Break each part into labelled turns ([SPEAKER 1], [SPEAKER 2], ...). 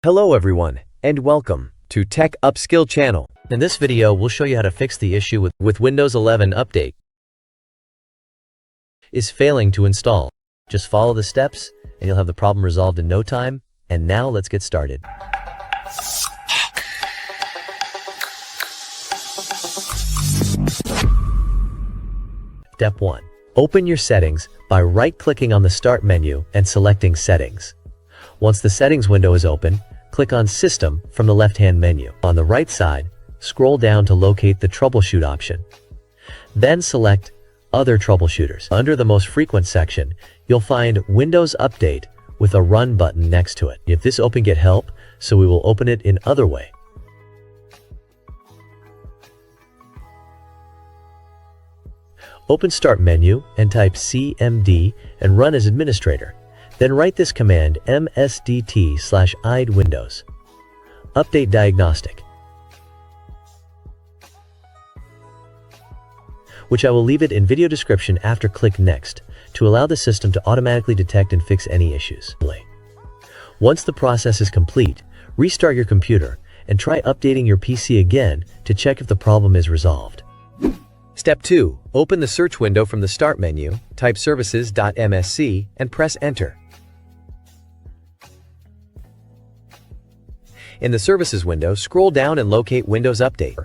[SPEAKER 1] Hello everyone, and welcome to Tech Upskill channel. In this video, we'll show you how to fix the issue with Windows 11 Update is failing to install. Just follow the steps and you'll have the problem resolved in no time. And now let's get started. Step 1. Open your settings by right-clicking on the Start menu and selecting Settings. Once the Settings window is open, click on System from the left-hand menu. On the right side, scroll down to locate the Troubleshoot option. Then select Other Troubleshooters. Under the Most Frequent section, you'll find Windows Update with a Run button next to it. If this open, get help, so we will open it in other way. Open Start menu and type CMD and run as administrator. Then write this command msdt/id windows update diagnostic, which I will leave it in video description after. Click Next to allow the system to automatically detect and fix any issues. Once the process is complete, restart your computer and try updating your PC again to check if the problem is resolved. Step 2. Open the search window from the Start menu, type services.msc and press Enter. In the Services window, scroll down and locate Windows Update.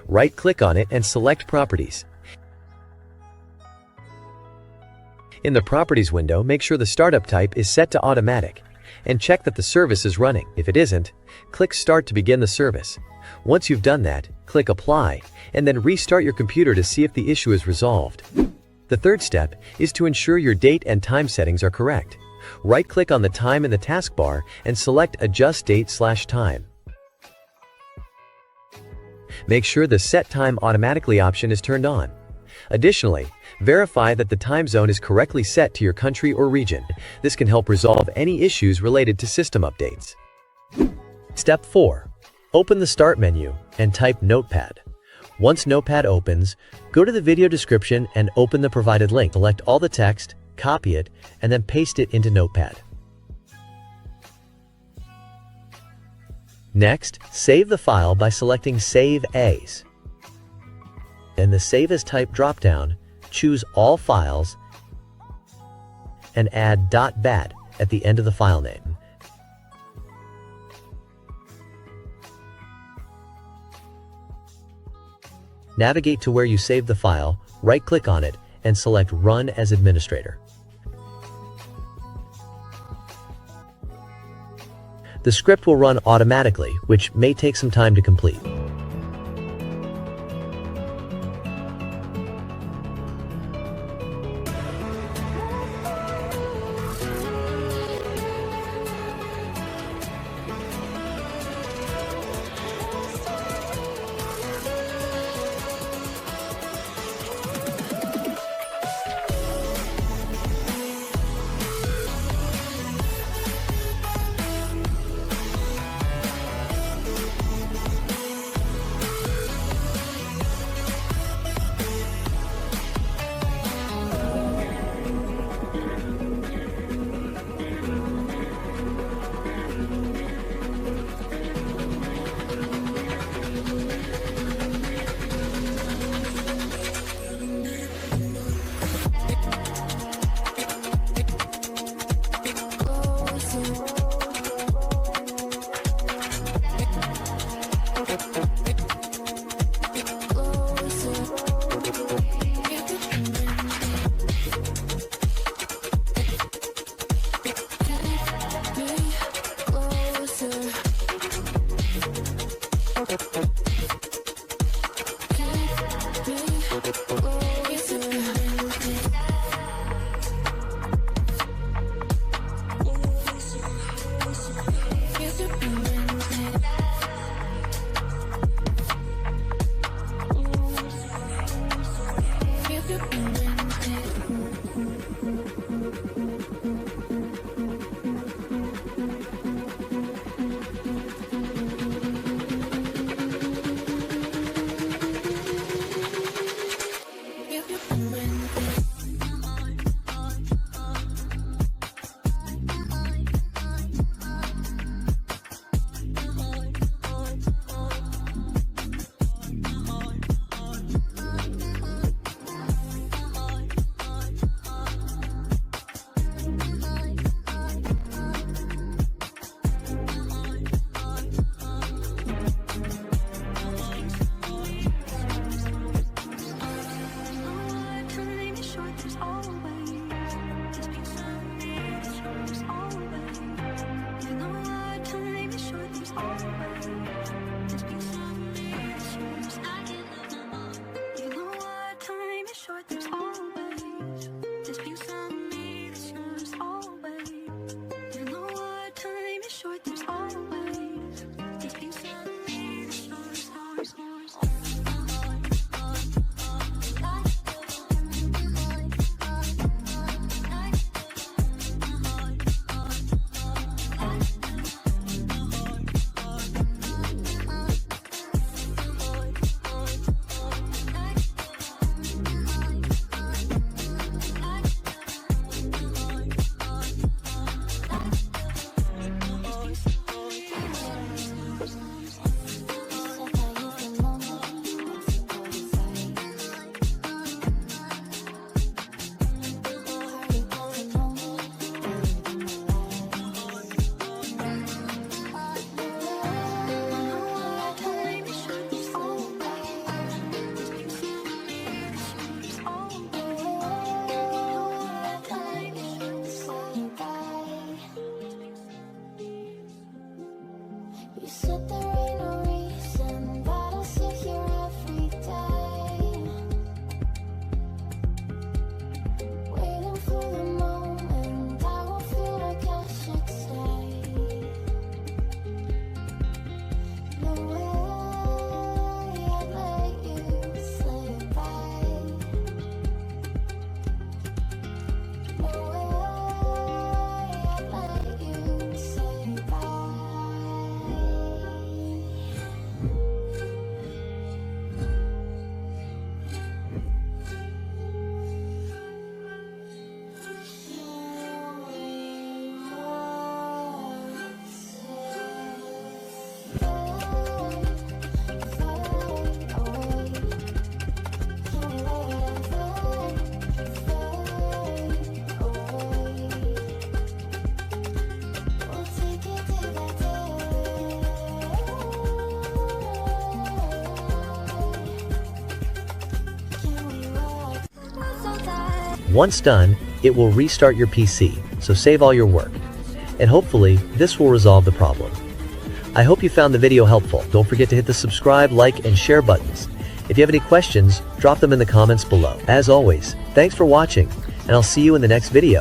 [SPEAKER 1] Right-click on it and select Properties. In the Properties window, make sure the startup type is set to Automatic and check that the service is running. If it isn't, click Start to begin the service. Once you've done that, click Apply and then restart your computer to see if the issue is resolved. The third step is to ensure your date and time settings are correct. Right-click on the time in the taskbar and select Adjust Date/Time. Make sure the Set Time Automatically option is turned on. Additionally, verify that the time zone is correctly set to your country or region. This can help resolve any issues related to system updates. Step 4. Open the Start menu and type Notepad. Once Notepad opens, go to the video description and open the provided link. Select all the text, copy it, and then paste it into Notepad. Next, save the file by selecting Save As. In the Save As Type dropdown, choose All Files and add .bat at the end of the file name. Navigate to where you saved the file, right-click on it, and select Run as Administrator. The script will run automatically, which may take some time to complete.
[SPEAKER 2] said there ain't no reason, but I sit here every day, waiting for the moment I will feel like I should stay. No way I'd let you slip by. No way I'd let you say bye.
[SPEAKER 1] Once done, it will restart your PC, so save all your work. And hopefully, this will resolve the problem. I hope you found the video helpful. Don't forget to hit the subscribe, like, and share buttons. If you have any questions, drop them in the comments below. As always, thanks for watching, and I'll see you in the next video.